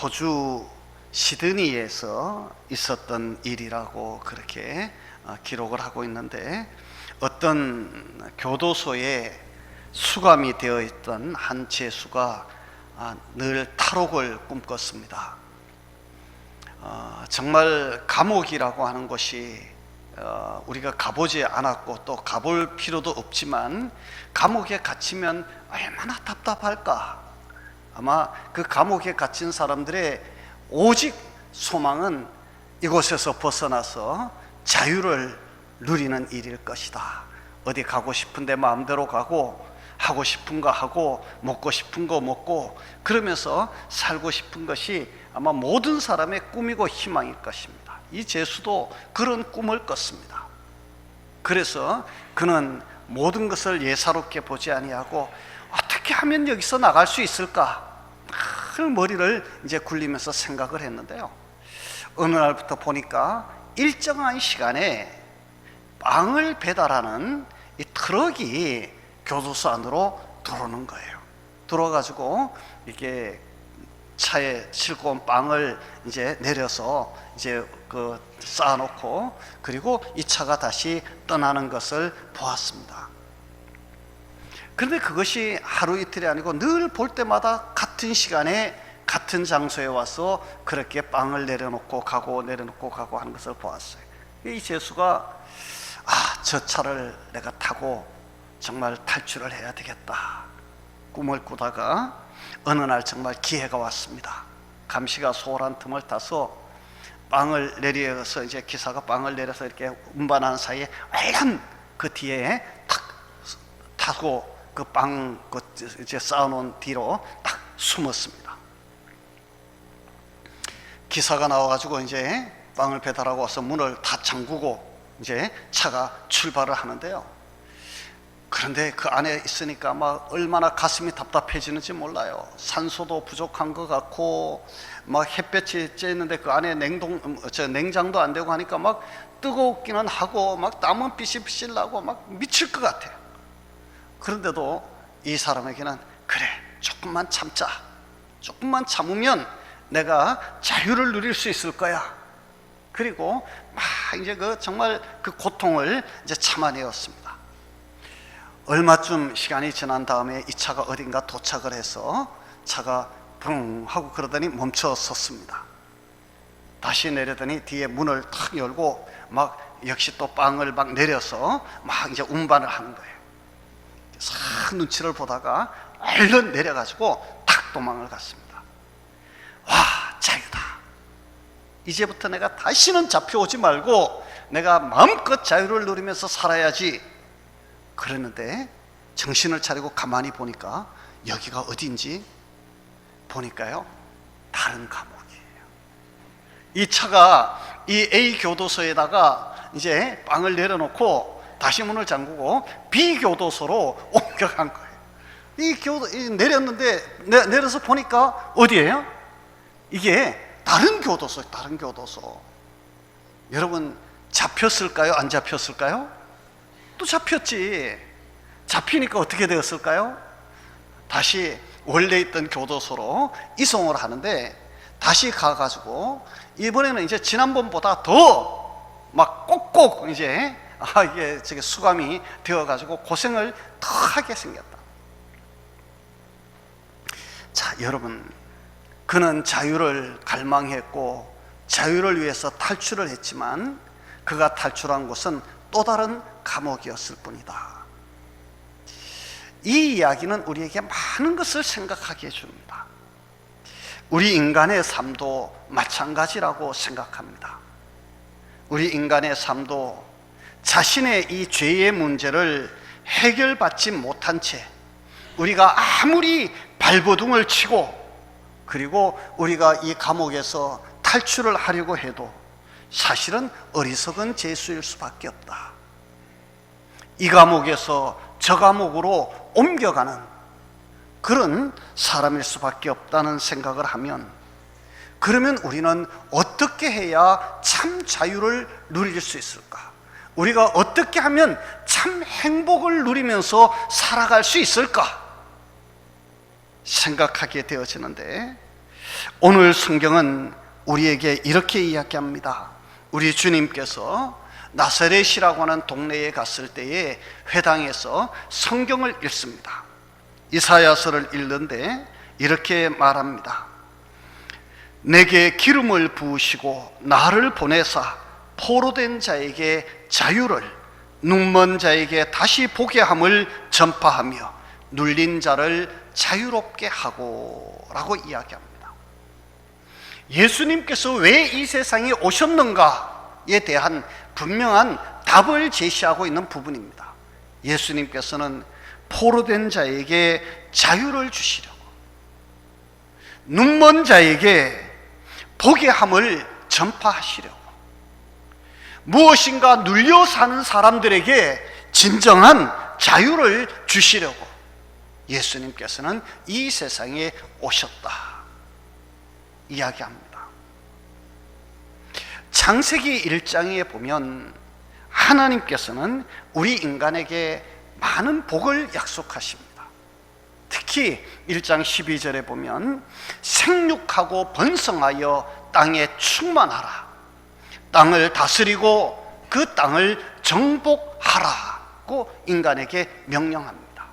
호주 시드니에서 있었던 일이라고 그렇게 기록을 하고 있는데, 어떤 교도소에 수감이 되어 있던 한 죄수가 늘 탈옥을 꿈꿨습니다. 정말 감옥이라고 하는 것이 우리가 가보지 않았고 또 가볼 필요도 없지만, 감옥에 갇히면 얼마나 답답할까. 아마 그 감옥에 갇힌 사람들의 오직 소망은 이곳에서 벗어나서 자유를 누리는 일일 것이다. 어디 가고 싶은데 마음대로 가고, 하고 싶은 거 하고, 먹고 싶은 거 먹고, 그러면서 살고 싶은 것이 아마 모든 사람의 꿈이고 희망일 것입니다. 이 죄수도 그런 꿈을 꿨습니다. 그래서 그는 모든 것을 예사롭게 보지 아니하고 어떻게 하면 여기서 나갈 수 있을까, 늘 머리를 이제 굴리면서 생각을 했는데요, 어느 날부터 보니까 일정한 시간에 빵을 배달하는 이 트럭이 교도소 안으로 들어오는 거예요. 들어와가지고 이렇게 차에 싣고 온 빵을 이제 내려서 이제 쌓아놓고, 그리고 이 차가 다시 떠나는 것을 보았습니다. 그런데 그것이 하루 이틀이 아니고 늘 볼 때마다 같은 시간에 같은 장소에 와서 그렇게 빵을 내려놓고 가고 내려놓고 가고 하는 것을 보았어요. 이 죄수가 저 차를 내가 타고 정말 탈출을 해야 되겠다 꿈을 꾸다가 어느 날 정말 기회가 왔습니다. 감시가 소홀한 틈을 타서 빵을 내려서, 이제 기사가 빵을 내려서 이렇게 운반하는 사이에 얼른 그 뒤에 탁 타고 그 빵 이제 쌓아놓은 뒤로 딱 숨었습니다. 기사가 나와가지고 이제 빵을 배달하고 와서 문을 다 잠그고 이제 차가 출발을 하는데요, 그런데 그 안에 있으니까 막 얼마나 가슴이 답답해지는지 몰라요. 산소도 부족한 것 같고, 막 햇볕이 쬐는데 그 안에 냉장도 안 되고 하니까 막 뜨겁기는 하고 막 땀은 비실비실 나고 막 미칠 것 같아요. 그런데도 이 사람에게는 그래, 조금만 참자, 조금만 참으면 내가 자유를 누릴 수 있을 거야. 그리고 막 이제 정말 그 고통을 이제 참아내었습니다. 얼마쯤 시간이 지난 다음에 이 차가 어딘가 도착을 해서 차가 붕 하고 그러더니 멈춰 섰습니다. 다시 내려더니 뒤에 문을 탁 열고 막 역시 또 빵을 막 내려서 막 이제 운반을 하는 거예요. 싹 눈치를 보다가 얼른 내려가지고 탁 도망을 갔습니다. 와, 자유다. 이제부터 내가 다시는 잡혀오지 말고 내가 마음껏 자유를 누리면서 살아야지. 그랬는데 정신을 차리고 가만히 보니까 여기가 어딘지 보니까요, 다른 감옥이에요. 이 차가 이 A 교도소에다가 이제 빵을 내려놓고 다시 문을 잠그고 B 교도소로 옮겨간 거예요. 내렸는데 내려서 보니까 어디예요? 이게 다른 교도소예요. 다른 교도소. 여러분, 잡혔을까요? 안 잡혔을까요? 또 잡혔지. 잡히니까 어떻게 되었을까요? 다시 원래 있던 교도소로 이송을 하는데, 다시 가가지고 이번에는 이제 지난번보다 더 막 꼭꼭 이제 이게 수감이 되어가지고 고생을 더 하게 생겼다. 자, 여러분, 그는 자유를 갈망했고 자유를 위해서 탈출을 했지만 그가 탈출한 곳은 또 다른 감옥이었을 뿐이다. 이 이야기는 우리에게 많은 것을 생각하게 해줍니다. 우리 인간의 삶도 마찬가지라고 생각합니다. 우리 인간의 삶도 자신의 이 죄의 문제를 해결받지 못한 채 우리가 아무리 발버둥을 치고, 그리고 우리가 이 감옥에서 탈출을 하려고 해도 사실은 어리석은 죄수일 수밖에 없다. 이 감옥에서 저 감옥으로 옮겨가는 그런 사람일 수밖에 없다는 생각을 하면, 그러면 우리는 어떻게 해야 참 자유를 누릴 수 있을까? 우리가 어떻게 하면 참 행복을 누리면서 살아갈 수 있을까? 생각하게 되어지는데, 오늘 성경은 우리에게 이렇게 이야기합니다. 우리 주님께서 나사렛이라고 하는 동네에 갔을 때에 회당에서 성경을 읽습니다. 이사야서를 읽는데 이렇게 말합니다. 내게 기름을 부으시고 나를 보내사 포로된 자에게 자유를, 눈먼 자에게 다시 보게 함을 전파하며 눌린 자를 자유롭게 하고 라고 이야기합니다. 예수님께서 왜 이 세상에 오셨는가에 대한 분명한 답을 제시하고 있는 부분입니다. 예수님께서는 포로된 자에게 자유를 주시려고, 눈먼 자에게 보게 함을 전파하시려고, 무엇인가 눌려 사는 사람들에게 진정한 자유를 주시려고 예수님께서는 이 세상에 오셨다 이야기합니다. 창세기 1장에 보면 하나님께서는 우리 인간에게 많은 복을 약속하십니다. 특히 1장 12절에 보면 생육하고 번성하여 땅에 충만하라, 땅을 다스리고 그 땅을 정복하라고 인간에게 명령합니다.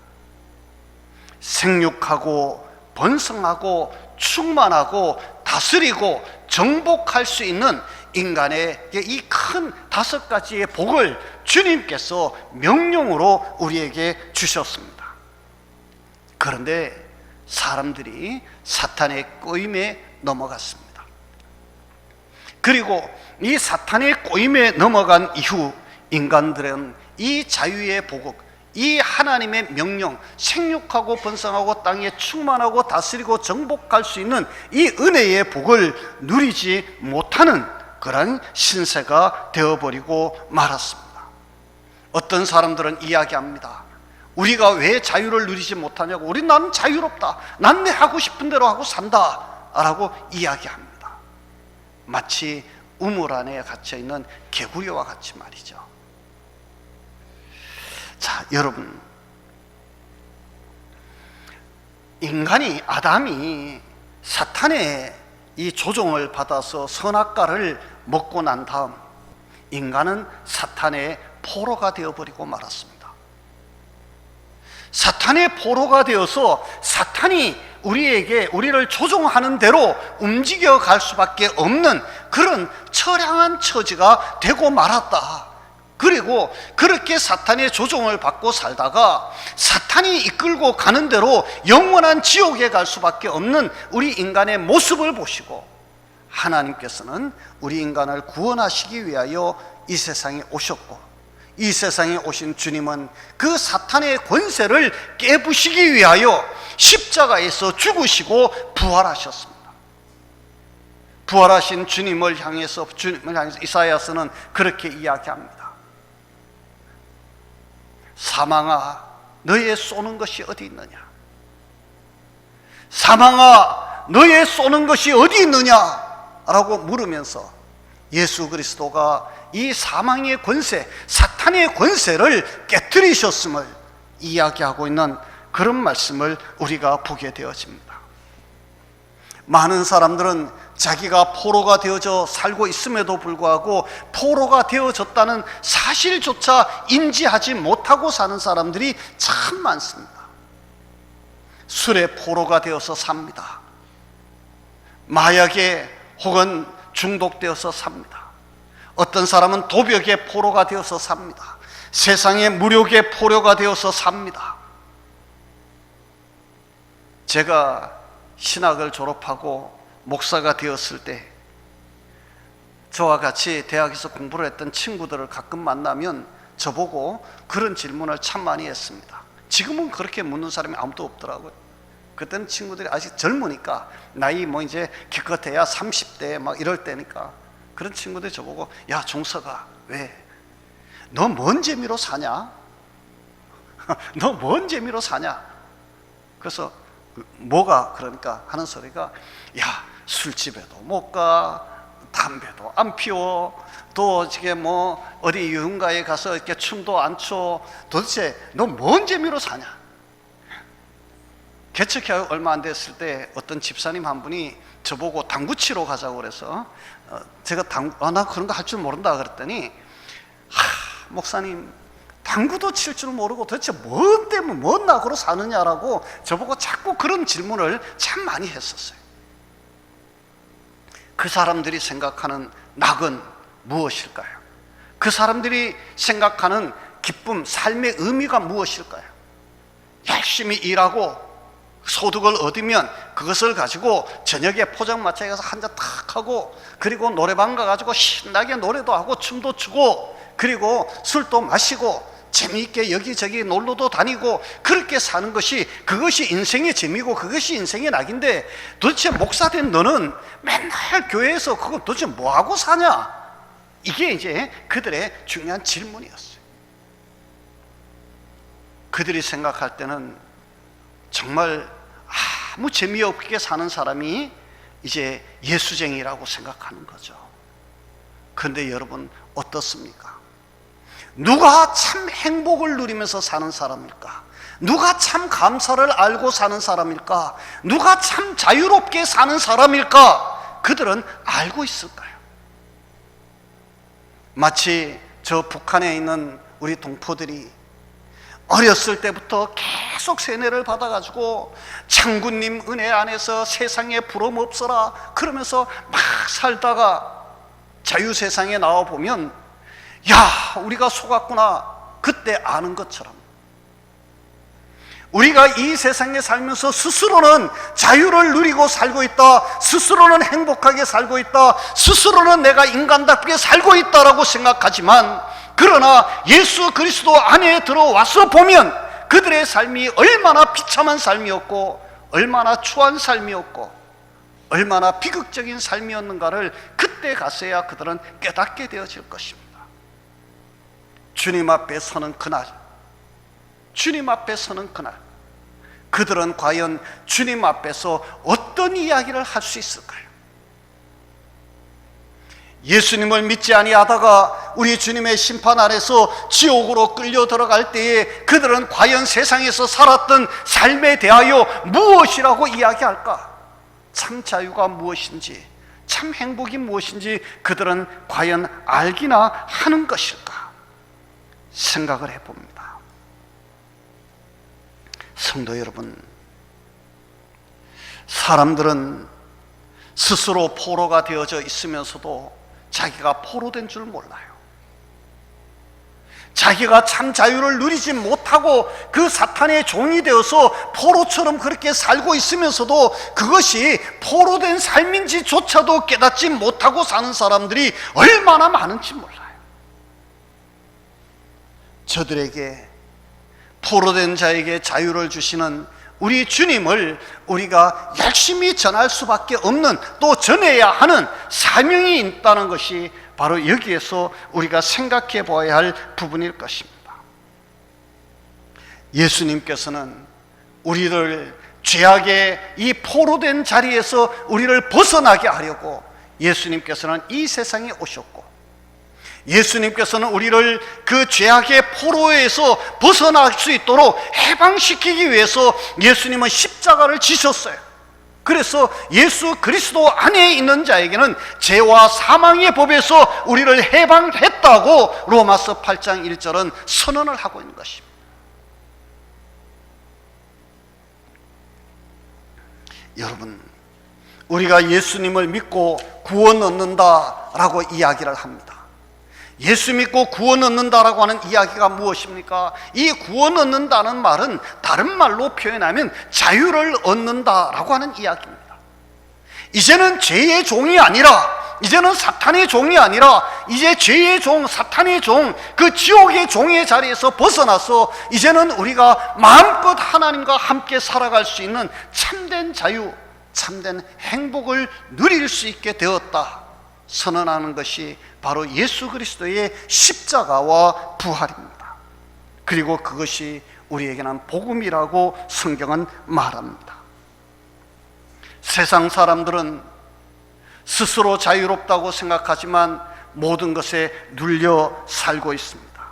생육하고 번성하고 충만하고 다스리고 정복할 수 있는 인간의 이 큰 5가지의 복을 주님께서 명령으로 우리에게 주셨습니다. 그런데 사람들이 사탄의 꼬임에 넘어갔습니다. 그리고 이 사탄의 꼬임에 넘어간 이후 인간들은 이 자유의 복을, 이 하나님의 명령, 생육하고 번성하고 땅에 충만하고 다스리고 정복할 수 있는 이 은혜의 복을 누리지 못하는 그런 신세가 되어버리고 말았습니다. 어떤 사람들은 이야기합니다. 우리가 왜 자유를 누리지 못하냐고, 나는 자유롭다, 난 내 하고 싶은 대로 하고 산다 라고 이야기합니다. 마치 우물 안에 갇혀있는 개구리와 같이 말이죠. 자, 여러분, 아담이 사탄의 이 조종을 받아서 선악과를 먹고 난 다음 인간은 사탄의 포로가 되어버리고 말았습니다. 사탄의 포로가 되어서 사탄이 우리를 조종하는 대로 움직여 갈 수밖에 없는 그런 처량한 처지가 되고 말았다. 그리고 그렇게 사탄의 조종을 받고 살다가 사탄이 이끌고 가는 대로 영원한 지옥에 갈 수밖에 없는 우리 인간의 모습을 보시고 하나님께서는 우리 인간을 구원하시기 위하여 이 세상에 오셨고, 이 세상에 오신 주님은 그 사탄의 권세를 깨부시기 위하여 십자가에서 죽으시고 부활하셨습니다. 부활하신 주님을 향해서 이사야서는 그렇게 이야기합니다. 사망아, 너의 쏘는 것이 어디 있느냐? 사망아, 너의 쏘는 것이 어디 있느냐? 라고 물으면서 예수 그리스도가 이 사망의 권세, 사탄의 권세를 깨뜨리셨음을 이야기하고 있는 그런 말씀을 우리가 보게 되어집니다. 많은 사람들은 자기가 포로가 되어져 살고 있음에도 불구하고 포로가 되어졌다는 사실조차 인지하지 못하고 사는 사람들이 참 많습니다. 술에 포로가 되어서 삽니다. 마약에 혹은 중독되어서 삽니다. 어떤 사람은 도벽의 포로가 되어서 삽니다. 세상의 무력의 포로가 되어서 삽니다. 제가 신학을 졸업하고 목사가 되었을 때 저와 같이 대학에서 공부를 했던 친구들을 가끔 만나면 저보고 그런 질문을 참 많이 했습니다. 지금은 그렇게 묻는 사람이 아무도 없더라고요. 그때는 친구들이 아직 젊으니까, 나이 이제 기껏해야 30대 막 이럴 때니까, 그런 친구들이 저보고, 야 종서가, 왜? 너 뭔 재미로 사냐? 너 뭔 재미로 사냐? 그래서 뭐가 그러니까 하는 소리가, 야 술집에도 못 가, 담배도 안 피워, 또 이게 어디 유흥가에 가서 이렇게 춤도 안 춰. 도대체 너 뭔 재미로 사냐? 개척해 얼마 안 됐을 때 어떤 집사님 한 분이 저보고 당구 치러 가자고 그래서 제가 나 그런 거 할 줄 모른다 그랬더니 목사님 당구도 칠 줄 모르고 도대체 뭔 때문에 뭔 낙으로 사느냐라고 저보고 자꾸 그런 질문을 참 많이 했었어요. 그 사람들이 생각하는 낙은 무엇일까요? 그 사람들이 생각하는 기쁨, 삶의 의미가 무엇일까요? 열심히 일하고 소득을 얻으면 그것을 가지고 저녁에 포장마차에 가서 한잔 탁 하고, 그리고 노래방 가가지고 신나게 노래도 하고 춤도 추고, 그리고 술도 마시고 재미있게 여기저기 놀러도 다니고, 그렇게 사는 것이, 그것이 인생의 재미고 그것이 인생의 낙인데, 도대체 목사된 너는 맨날 교회에서 그거 도대체 뭐하고 사냐? 이게 이제 그들의 중요한 질문이었어요. 그들이 생각할 때는 정말 아무 재미없게 사는 사람이 이제 예수쟁이라고 생각하는 거죠. 그런데 여러분 어떻습니까? 누가 참 행복을 누리면서 사는 사람일까? 누가 참 감사를 알고 사는 사람일까? 누가 참 자유롭게 사는 사람일까? 그들은 알고 있을까요? 마치 저 북한에 있는 우리 동포들이 어렸을 때부터 계속 세뇌를 받아가지고 장군님 은혜 안에서 세상에 부러움 없어라 그러면서 막 살다가 자유세상에 나와보면, 야, 우리가 속았구나, 그때 아는 것처럼 우리가 이 세상에 살면서 스스로는 자유를 누리고 살고 있다, 스스로는 행복하게 살고 있다, 스스로는 내가 인간답게 살고 있다라고 생각하지만, 그러나 예수 그리스도 안에 들어와서 보면 그들의 삶이 얼마나 비참한 삶이었고, 얼마나 추한 삶이었고, 얼마나 비극적인 삶이었는가를 그때 가서야 그들은 깨닫게 되어질 것입니다. 주님 앞에 서는 그날, 주님 앞에 서는 그날, 그들은 과연 주님 앞에서 어떤 이야기를 할 수 있을까요? 예수님을 믿지 아니하다가 우리 주님의 심판 아래서 지옥으로 끌려 들어갈 때에 그들은 과연 세상에서 살았던 삶에 대하여 무엇이라고 이야기할까? 참 자유가 무엇인지, 참 행복이 무엇인지 그들은 과연 알기나 하는 것일까? 생각을 해봅니다. 성도 여러분, 사람들은 스스로 포로가 되어져 있으면서도 자기가 포로된 줄 몰라요. 자기가 참 자유를 누리지 못하고 그 사탄의 종이 되어서 포로처럼 그렇게 살고 있으면서도 그것이 포로된 삶인지조차도 깨닫지 못하고 사는 사람들이 얼마나 많은지 몰라요. 저들에게, 포로된 자에게 자유를 주시는 우리 주님을 우리가 열심히 전할 수밖에 없는, 또 전해야 하는 사명이 있다는 것이 바로 여기에서 우리가 생각해 보아야 할 부분일 것입니다. 예수님께서는 우리를 죄악의 이 포로된 자리에서 우리를 벗어나게 하려고 예수님께서는 이 세상에 오셨고, 예수님께서는 우리를 그 죄악의 포로에서 벗어날 수 있도록 해방시키기 위해서 예수님은 십자가를 지셨어요. 그래서 예수 그리스도 안에 있는 자에게는 죄와 사망의 법에서 우리를 해방했다고 로마서 8장 1절은 선언을 하고 있는 것입니다. 여러분, 우리가 예수님을 믿고 구원 얻는다라고 이야기를 합니다. 예수 믿고 구원 얻는다라고 하는 이야기가 무엇입니까? 이 구원 얻는다는 말은 다른 말로 표현하면 자유를 얻는다라고 하는 이야기입니다. 이제는 죄의 종이 아니라, 이제는 사탄의 종이 아니라, 이제 죄의 종, 사탄의 종, 그 지옥의 종의 자리에서 벗어나서 이제는 우리가 마음껏 하나님과 함께 살아갈 수 있는 참된 자유, 참된 행복을 누릴 수 있게 되었다 선언하는 것이 바로 예수 그리스도의 십자가와 부활입니다. 그리고 그것이 우리에게는 복음이라고 성경은 말합니다. 세상 사람들은 스스로 자유롭다고 생각하지만 모든 것에 눌려 살고 있습니다.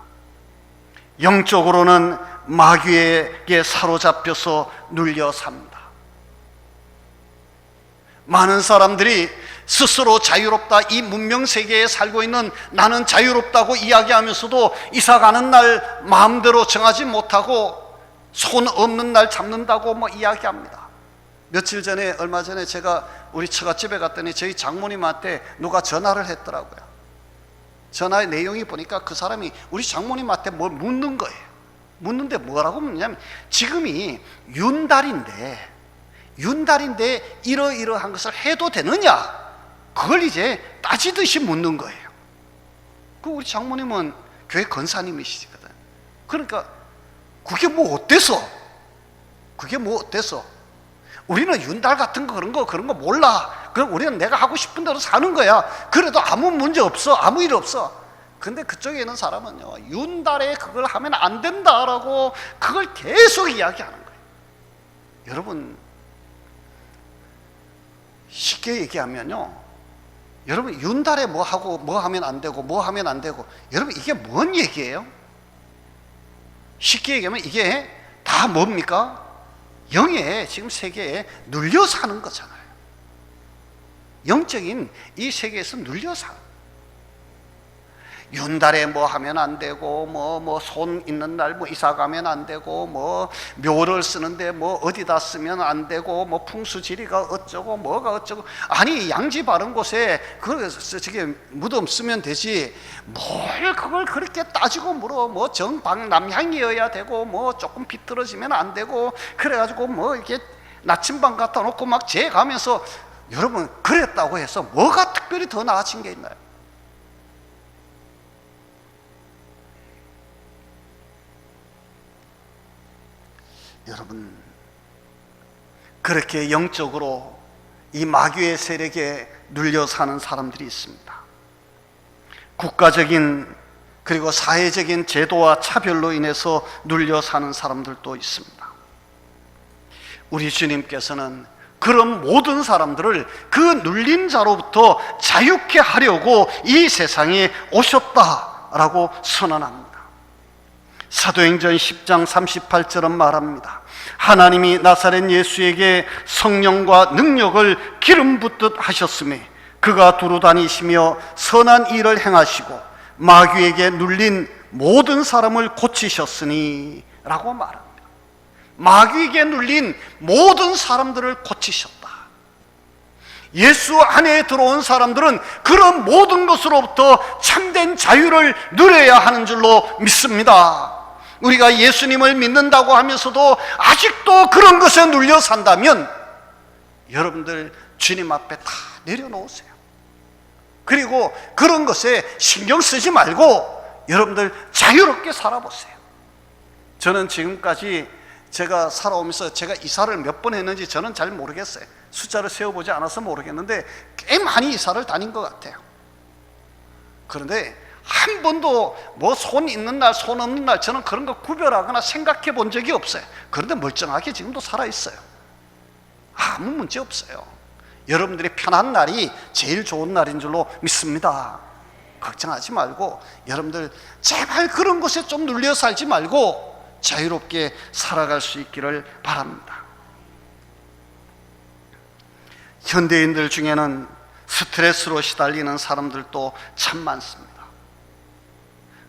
영적으로는 마귀에게 사로잡혀서 눌려 삽니다. 많은 사람들이 스스로 자유롭다, 이 문명 세계에 살고 있는 나는 자유롭다고 이야기하면서도 이사 가는 날 마음대로 정하지 못하고 손 없는 날 잡는다고 이야기합니다. 며칠 전에, 얼마 전에 제가 우리 처갓집에 갔더니 저희 장모님한테 누가 전화를 했더라고요. 전화의 내용이 보니까 그 사람이 우리 장모님한테 뭘 묻는 거예요. 묻는데 뭐라고 묻냐면, 지금이 윤달인데 이러이러한 것을 해도 되느냐, 그걸 이제 따지듯이 묻는 거예요. 그 우리 장모님은 교회 권사님이시거든. 그러니까 그게 뭐 어때서? 우리는 윤달 같은 거 그런 거 몰라. 그럼 우리는 내가 하고 싶은 대로 사는 거야. 그래도 아무 문제 없어, 아무 일 없어. 근데 그쪽에 있는 사람은요, 윤달에 그걸 하면 안 된다라고 그걸 계속 이야기하는 거예요. 여러분, 쉽게 얘기하면요, 여러분, 윤달에 뭐 하고 뭐 하면 안 되고 여러분, 이게 뭔 얘기예요? 쉽게 얘기하면 이게 다 뭡니까? 영의 지금 세계에 눌려 사는 거잖아요. 영적인 이 세계에서 눌려 사는. 윤달에 뭐 하면 안 되고, 손 있는 날 이사 가면 안 되고, 묘를 쓰는데 어디다 쓰면 안 되고, 풍수지리가 어쩌고 뭐가 어쩌고. 아니, 양지 바른 곳에 저기 무덤 쓰면 되지, 뭘 그걸 그렇게 따지고 물어. 정방남향이어야 되고, 조금 비틀어지면 안 되고, 그래가지고 이렇게 나침반 갖다 놓고 재 가면서. 여러분, 그랬다고 해서 뭐가 특별히 더 나아진 게 있나요? 여러분, 그렇게 영적으로 이 마귀의 세력에 눌려 사는 사람들이 있습니다. 국가적인 그리고 사회적인 제도와 차별로 인해서 눌려 사는 사람들도 있습니다. 우리 주님께서는 그런 모든 사람들을 그 눌린 자로부터 자유케 하려고 이 세상에 오셨다라고 선언합니다. 사도행전 10장 38절은 말합니다. 하나님이 나사렛 예수에게 성령과 능력을 기름 붓듯 하셨으며 그가 두루 다니시며 선한 일을 행하시고 마귀에게 눌린 모든 사람을 고치셨으니 라고 말합니다. 마귀에게 눌린 모든 사람들을 고치셨다. 예수 안에 들어온 사람들은 그런 모든 것으로부터 참된 자유를 누려야 하는 줄로 믿습니다. 우리가 예수님을 믿는다고 하면서도 아직도 그런 것에 눌려 산다면 여러분들 주님 앞에 다 내려놓으세요. 그리고 그런 것에 신경 쓰지 말고 여러분들 자유롭게 살아보세요. 저는 지금까지 제가 살아오면서 제가 이사를 몇 번 했는지 저는 잘 모르겠어요. 숫자를 세어보지 않아서 모르겠는데 꽤 많이 이사를 다닌 것 같아요. 그런데 한 번도 손 있는 날, 손 없는 날 저는 그런 거 구별하거나 생각해 본 적이 없어요. 그런데 멀쩡하게 지금도 살아있어요. 아무 문제 없어요. 여러분들이 편한 날이 제일 좋은 날인 줄로 믿습니다. 걱정하지 말고 여러분들 제발 그런 것에 좀 눌려 살지 말고 자유롭게 살아갈 수 있기를 바랍니다. 현대인들 중에는 스트레스로 시달리는 사람들도 참 많습니다.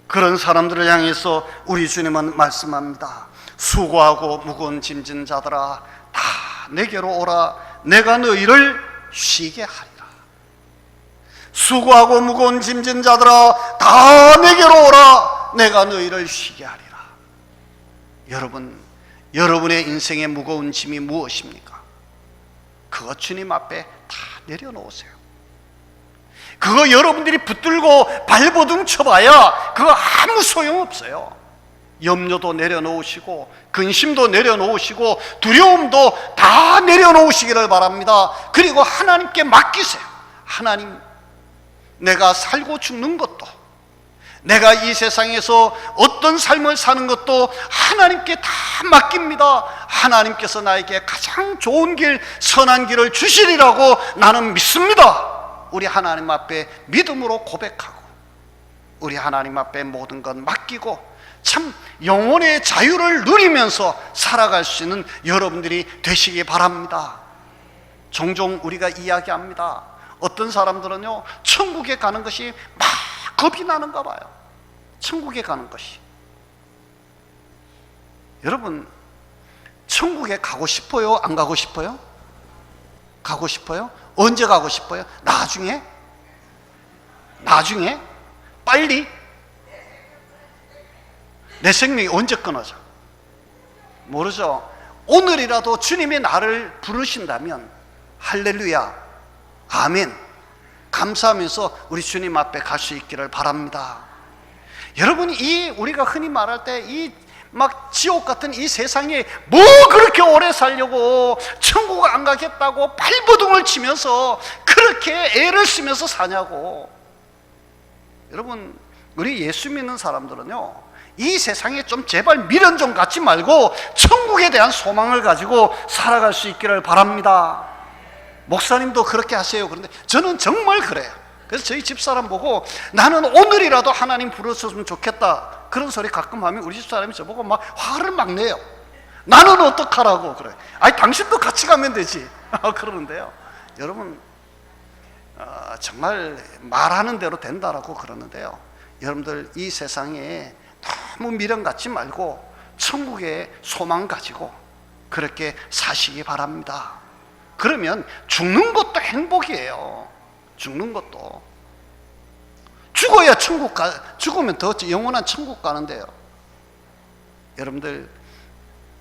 그런 사람들을 향해서 우리 주님은 말씀합니다. 수고하고 무거운 짐진 자들아 다 내게로 오라. 내가 너희를 쉬게 하리라. 수고하고 무거운 짐진 자들아 다 내게로 오라. 내가 너희를 쉬게 하리라. 여러분, 여러분의 인생의 무거운 짐이 무엇입니까? 그거 주님 앞에 다 내려놓으세요. 그거 여러분들이 붙들고 발버둥 쳐봐야 그거 아무 소용없어요. 염려도 내려놓으시고 근심도 내려놓으시고 두려움도 다 내려놓으시기를 바랍니다. 그리고 하나님께 맡기세요. 하나님, 내가 살고 죽는 것도, 내가 이 세상에서 어떤 삶을 사는 것도 하나님께 다 맡깁니다. 하나님께서 나에게 가장 좋은 길, 선한 길을 주시리라고 나는 믿습니다. 우리 하나님 앞에 믿음으로 고백하고 우리 하나님 앞에 모든 것 맡기고 참 영혼의 자유를 누리면서 살아갈 수 있는 여러분들이 되시기 바랍니다. 종종 우리가 이야기합니다. 어떤 사람들은요, 천국에 가는 것이 막 겁이 나는가 봐요. 천국에 가는 것이. 여러분, 천국에 가고 싶어요? 안 가고 싶어요? 가고 싶어요? 언제 가고 싶어요? 나중에? 나중에? 빨리? 내 생명이 언제 끊어져? 모르죠. 오늘이라도 주님이 나를 부르신다면 할렐루야, 아멘, 감사하면서 우리 주님 앞에 갈 수 있기를 바랍니다. 여러분, 우리가 흔히 말할 때 이 막 지옥 같은 이 세상에 뭐 그렇게 오래 살려고 천국 안 가겠다고 발버둥을 치면서 그렇게 애를 쓰면서 사냐고. 여러분, 우리 예수 믿는 사람들은요, 이 세상에 좀 제발 미련 좀 갖지 말고 천국에 대한 소망을 가지고 살아갈 수 있기를 바랍니다. 목사님도 그렇게 하세요. 그런데 저는 정말 그래요. 그래서 저희 집사람 보고 나는 오늘이라도 하나님 부르셨으면 좋겠다 그런 소리 가끔 하면 우리 집사람이 저보고 막 화를 막 내요. 나는 어떡하라고 그래. 아니 당신도 같이 가면 되지. 그러는데요, 여러분, 정말 말하는 대로 된다라고 그러는데요, 여러분들 이 세상에 너무 미련 갖지 말고 천국에 소망 가지고 그렇게 사시기 바랍니다. 그러면 죽는 것도 행복이에요. 죽는 것도. 죽어야 천국 죽으면 더 영원한 천국 가는데요. 여러분들,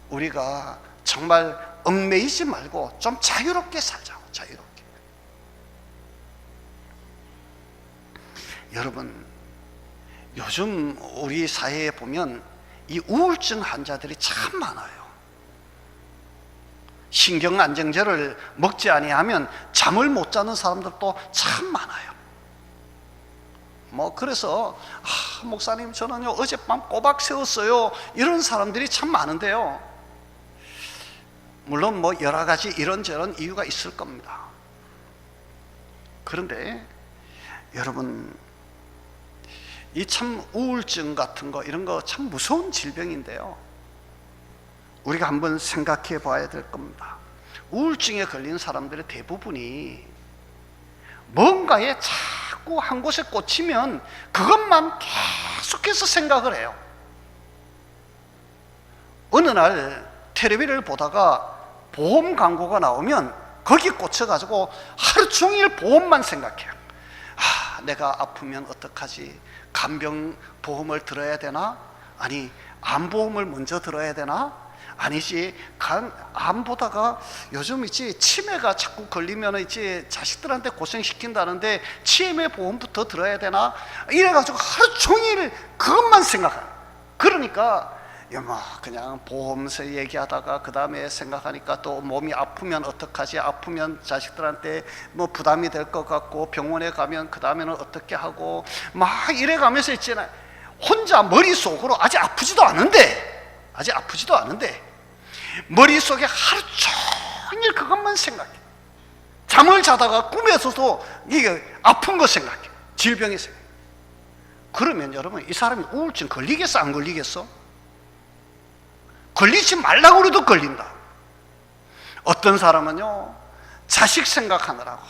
우리가 정말 얽매이지 말고 좀 자유롭게 살자고. 자유롭게. 여러분, 요즘 우리 사회에 보면 이 우울증 환자들이 참 많아요. 신경안정제를 먹지 아니하면 잠을 못 자는 사람들도 참 많아요. 그래서 목사님 저는요 어젯밤 꼬박 세웠어요 이런 사람들이 참 많은데요, 물론 여러 가지 이런저런 이유가 있을 겁니다. 그런데 여러분, 이 참 우울증 같은 거, 이런 거 참 무서운 질병인데요, 우리가 한번 생각해 봐야 될 겁니다. 우울증에 걸린 사람들의 대부분이 뭔가에 자꾸 한 곳에 꽂히면 그것만 계속해서 생각을 해요. 어느 날 텔레비를 보다가 보험 광고가 나오면 거기에 꽂혀가지고 하루 종일 보험만 생각해요. 내가 아프면 어떡하지? 간병보험을 들어야 되나? 아니, 암보험을 먼저 들어야 되나? 아니지, 암 보다가 요즘 있지 치매가 자꾸 걸리면 있지 자식들한테 고생시킨다는데 치매 보험부터 들어야 되나? 이래가지고 하루 종일 그것만 생각해요. 그러니까 그냥 보험세 얘기하다가 그 다음에 생각하니까 또 몸이 아프면 어떡하지? 아프면 자식들한테 부담이 될 것 같고, 병원에 가면 그 다음에는 어떻게 하고, 막 이래가면서 있잖아요. 혼자 머릿속으로 아직 아프지도 않은데 머릿속에 하루 종일 그것만 생각해. 잠을 자다가 꿈에서도 이게 아픈 거 생각해. 질병이 생각해. 그러면 여러분, 이 사람이 우울증 걸리겠어? 안 걸리겠어? 걸리지 말라고 그래도 걸린다. 어떤 사람은요, 자식 생각하느라고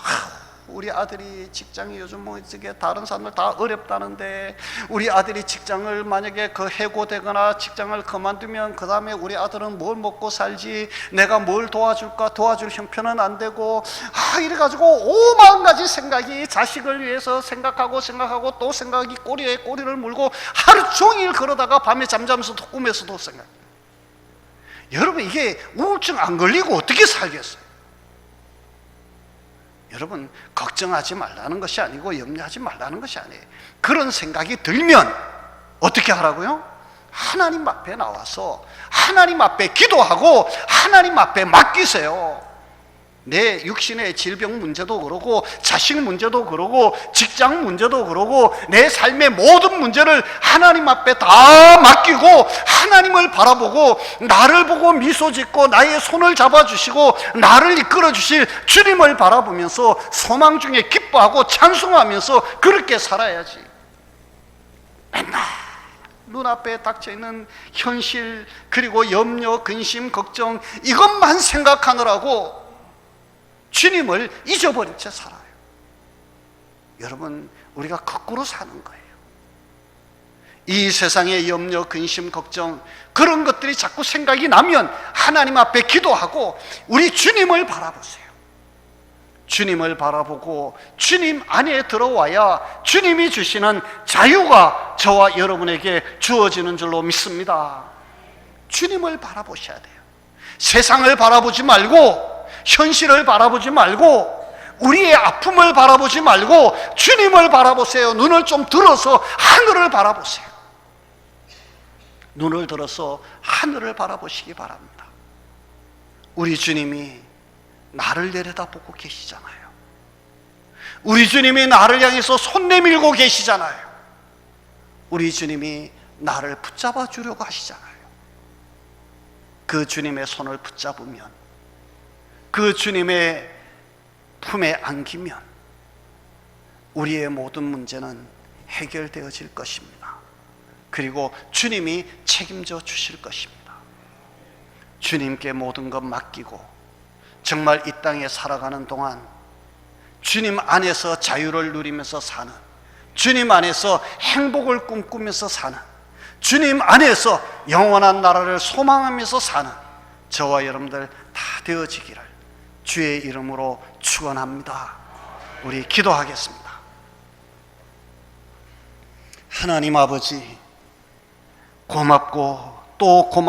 우리 아들이 직장이 요즘 이게 다른 사람들 다 어렵다는데 우리 아들이 직장을 만약에 해고되거나 직장을 그만두면 그 다음에 우리 아들은 뭘 먹고 살지, 내가 뭘 도와줄까, 도와줄 형편은 안 되고, 이래가지고 5만 가지 생각이 자식을 위해서 생각하고 또 생각이 꼬리에 꼬리를 물고 하루 종일 그러다가 밤에 잠자면서도 꿈에서도 생각. 여러분, 이게 우울증 안 걸리고 어떻게 살겠어요? 여러분, 걱정하지 말라는 것이 아니고 염려하지 말라는 것이 아니에요. 그런 생각이 들면 어떻게 하라고요? 하나님 앞에 나와서 하나님 앞에 기도하고 하나님 앞에 맡기세요. 내 육신의 질병 문제도 그러고, 자식 문제도 그러고, 직장 문제도 그러고, 내 삶의 모든 문제를 하나님 앞에 다 맡기고 하나님을 바라보고 나를 보고 미소 짓고 나의 손을 잡아주시고 나를 이끌어 주실 주님을 바라보면서 소망 중에 기뻐하고 찬송하면서 그렇게 살아야지. 눈앞에 닥쳐있는 현실, 그리고 염려, 근심, 걱정, 이것만 생각하느라고 주님을 잊어버린 채 살아요. 여러분, 우리가 거꾸로 사는 거예요. 이 세상의 염려, 근심, 걱정, 그런 것들이 자꾸 생각이 나면 하나님 앞에 기도하고 우리 주님을 바라보세요. 주님을 바라보고 주님 안에 들어와야 주님이 주시는 자유가 저와 여러분에게 주어지는 줄로 믿습니다. 주님을 바라보셔야 돼요. 세상을 바라보지 말고, 현실을 바라보지 말고, 우리의 아픔을 바라보지 말고 주님을 바라보세요. 눈을 좀 들어서 하늘을 바라보세요. 눈을 들어서 하늘을 바라보시기 바랍니다. 우리 주님이 나를 내려다보고 계시잖아요. 우리 주님이 나를 향해서 손 내밀고 계시잖아요. 우리 주님이 나를 붙잡아 주려고 하시잖아요. 그 주님의 손을 붙잡으면, 그 주님의 품에 안기면 우리의 모든 문제는 해결되어질 것입니다. 그리고 주님이 책임져 주실 것입니다. 주님께 모든 것 맡기고 정말 이 땅에 살아가는 동안 주님 안에서 자유를 누리면서 사는, 주님 안에서 행복을 꿈꾸면서 사는, 주님 안에서 영원한 나라를 소망하면서 사는 저와 여러분들 다 되어지기를 주의 이름으로 축원합니다. 우리 기도하겠습니다. 하나님 아버지, 고맙고 또 고맙습니다.